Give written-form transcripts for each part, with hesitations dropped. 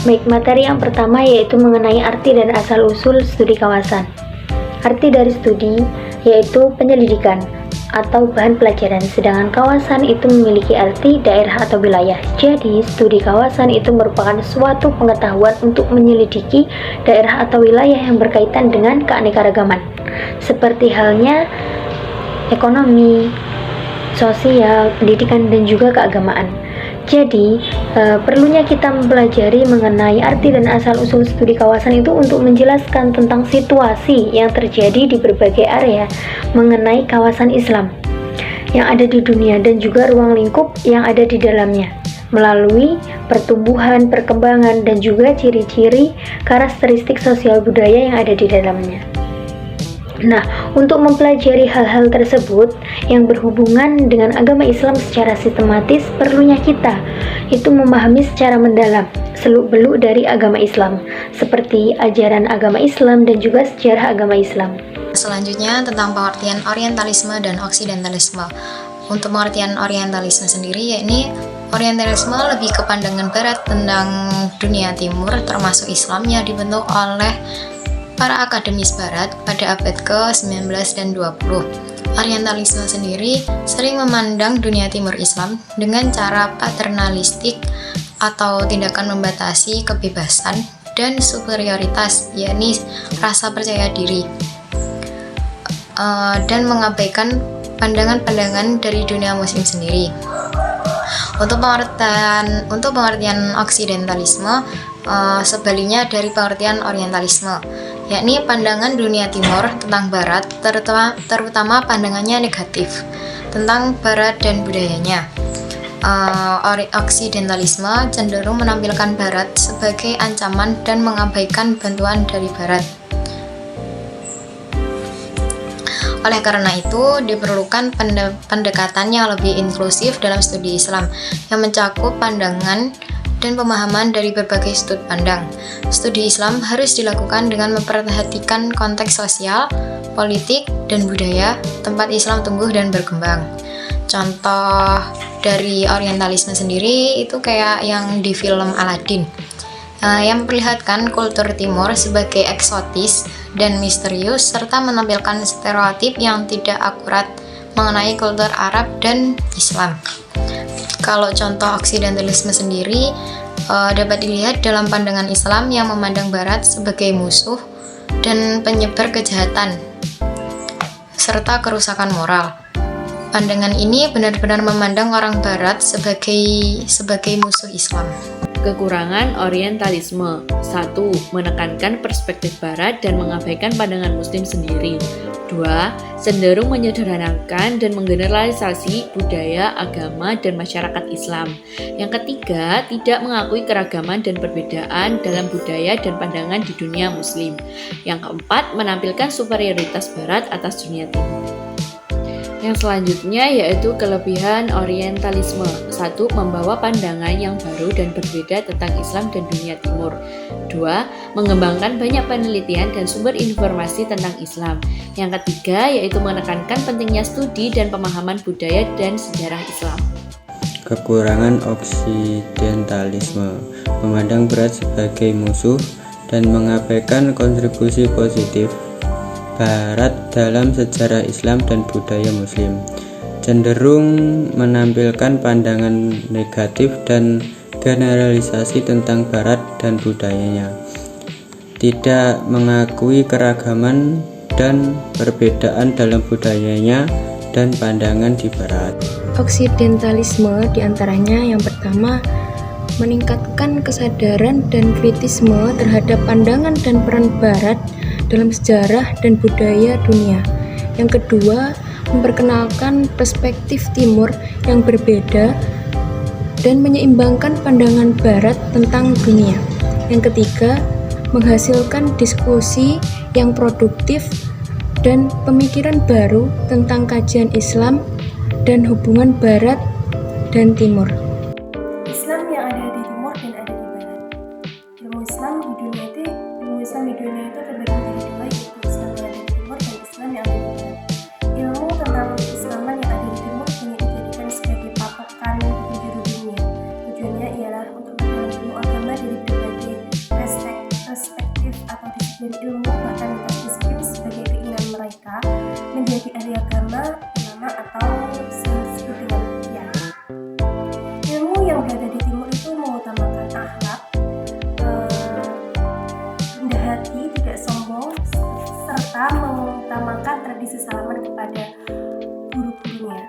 Baik, materi yang pertama yaitu mengenai arti dan asal-usul studi kawasan. Arti dari studi yaitu penyelidikan atau bahan pelajaran, sedangkan kawasan itu memiliki arti daerah atau wilayah. Jadi, studi kawasan itu merupakan suatu pengetahuan untuk menyelidiki daerah atau wilayah yang berkaitan dengan keanekaragaman, seperti halnya ekonomi, sosial, pendidikan, dan juga keagamaan. Jadi, perlunya kita mempelajari mengenai arti dan asal-usul studi kawasan itu untuk menjelaskan tentang situasi yang terjadi di berbagai area mengenai kawasan Islam yang ada di dunia dan juga ruang lingkup yang ada di dalamnya, melalui pertumbuhan, perkembangan, dan juga ciri-ciri karakteristik sosial budaya yang ada di dalamnya. Nah, untuk mempelajari hal-hal tersebut yang berhubungan dengan agama Islam secara sistematis, perlunya kita itu memahami secara mendalam seluk-beluk dari agama Islam, seperti ajaran agama Islam dan juga sejarah agama Islam. Selanjutnya tentang pengertian orientalisme dan oksidentalisme. Untuk pengertian orientalisme sendiri, yakni orientalisme lebih ke pandangan barat tentang dunia timur, termasuk Islam yang dibentuk oleh para akademis barat pada abad ke-19 dan 20. Orientalisme sendiri sering memandang dunia timur Islam dengan cara paternalistik atau tindakan membatasi kebebasan dan superioritas, yakni rasa percaya diri, dan mengabaikan pandangan-pandangan dari dunia muslim sendiri. Untuk pengertian oksidentalisme, sebaliknya dari pengertian orientalisme, yakni pandangan dunia timur tentang barat, terutama pandangannya negatif tentang barat dan budayanya. Oksidentalisme cenderung menampilkan barat sebagai ancaman dan mengabaikan bantuan dari barat. Oleh karena itu, diperlukan pendekatan yang lebih inklusif dalam studi Islam yang mencakup pandangan dan pemahaman dari berbagai sudut pandang. Studi Islam harus dilakukan dengan memperhatikan konteks sosial, politik, dan budaya tempat Islam tumbuh dan berkembang. Contoh dari orientalisme sendiri itu kayak yang di film Aladdin, yang memperlihatkan kultur timur sebagai eksotis dan misterius serta menampilkan stereotip yang tidak akurat mengenai kultur Arab dan Islam. Kalau contoh oksidentalisme sendiri dapat dilihat dalam pandangan Islam yang memandang Barat sebagai musuh dan penyebar kejahatan serta kerusakan moral. Pandangan ini benar-benar memandang orang Barat sebagai musuh Islam. Kekurangan orientalisme. 1. Menekankan perspektif barat dan mengabaikan pandangan muslim sendiri. 2. Cenderung menyederhanakan dan menggeneralisasi budaya, agama, dan masyarakat Islam. Yang ketiga, tidak mengakui keragaman dan perbedaan dalam budaya dan pandangan di dunia muslim. Yang keempat, menampilkan superioritas barat atas dunia timur. Yang selanjutnya yaitu kelebihan orientalisme. 1. Membawa pandangan yang baru dan berbeda tentang Islam dan dunia timur. 2. Mengembangkan banyak penelitian dan sumber informasi tentang Islam. Yang ketiga yaitu menekankan pentingnya studi dan pemahaman budaya dan sejarah Islam. Kekurangan oksidentalisme. Memandang Barat sebagai musuh dan mengabaikan kontribusi positif Barat dalam sejarah Islam dan budaya Muslim, cenderung menampilkan pandangan negatif dan generalisasi tentang Barat dan budayanya, tidak mengakui keragaman dan perbedaan dalam budayanya dan pandangan di Barat. Oksidentalisme diantaranya yang pertama, meningkatkan kesadaran dan kritisme terhadap pandangan dan peran Barat dalam sejarah dan budaya dunia. Yang kedua, memperkenalkan perspektif timur yang berbeda dan menyeimbangkan pandangan Barat tentang dunia. Yang ketiga, menghasilkan diskusi yang produktif dan pemikiran baru tentang kajian Islam dan hubungan Barat dan Timur. Islam yang ada di timur dan ada di barat. Ilmu Islam di dunia itu terbagi menjadi dua, yaitu Islam yang ada di timur dan Islam yang ada di barat. Ilmu tentang Keislaman yang ada di timur hanya dijadikan sebagai patokan penjuru dunia. Tujuannya ialah untuk mengetahui ilmu agama dari berbagai yang berada di timur itu mengutamakan akhlak, rendah hati, tidak sombong, serta mengutamakan tradisi salaman kepada guru-gurunya.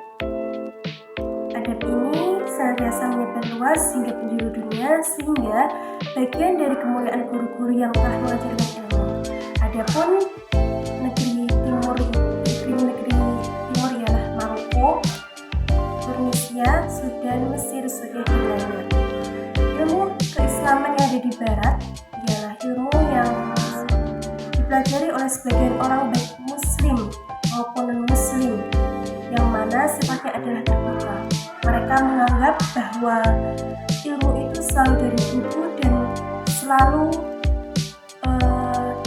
Adab ini senantiasa menyebar luas hingga penjuru dunia, sehingga bagian dari kemuliaan guru-guru yang telah mengajarkan ilmu. Adapun negeri timur ialah Maroko, Tunisia, Sudan, Mesir, Suriah, dan lainnya. Ilmu keislaman yang ada di barat ialah ilmu yang dipelajari oleh sebagian orang baik muslim maupun non-muslim, yang mana sifatnya adalah terbuka. Mereka menganggap bahwa ilmu itu selalu dari buku dan selalu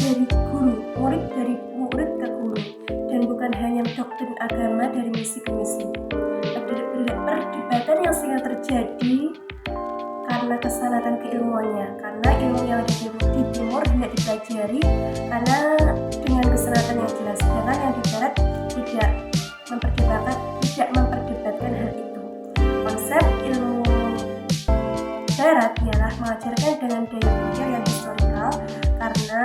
dari guru, murid dari murid ke guru, dan bukan hanya doktrin agama dari misi ke misi. Perdebatan yang sering terjadi karena kesanatan keilmuannya, karena ilmu yang ada di timur tidak dipelajari karena dengan kesanatan yang jelas, sedangkan yang di barat tidak memperdebatkan hal itu. Konsep ilmu barat ialah mengajarkan dengan daya pikir yang historikal, karena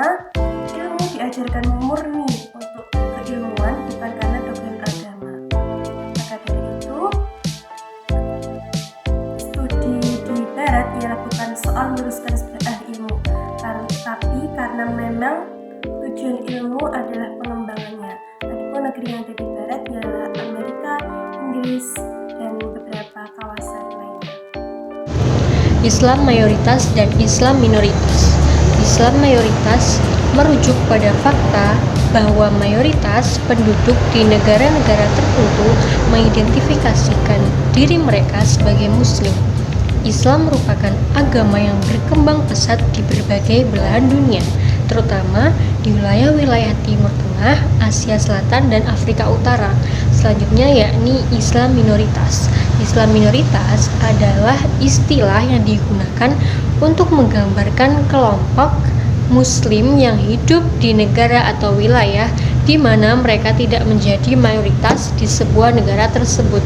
ilmu diajarkan murni untuk keilmuan, bukan karena doktrin agama. Maka dari itu, studi di barat ialah bukan soal meluruskan sebuah ilmu, tapi karena memang tujuan ilmu adalah pengembangannya. Adapun negeri yang ada di barat ialah Amerika, Inggris, dan beberapa kawasan lainnya. Islam mayoritas dan Islam minoritas. Islam mayoritas merujuk pada fakta bahwa mayoritas penduduk di negara-negara tertentu mengidentifikasikan diri mereka sebagai Muslim. Islam merupakan agama yang berkembang pesat di berbagai belahan dunia, terutama di wilayah-wilayah Timur Tengah, Asia Selatan, dan Afrika Utara. Selanjutnya yakni Islam minoritas. Islam minoritas adalah istilah yang digunakan untuk menggambarkan kelompok Muslim yang hidup di negara atau wilayah di mana mereka tidak menjadi mayoritas di sebuah negara tersebut.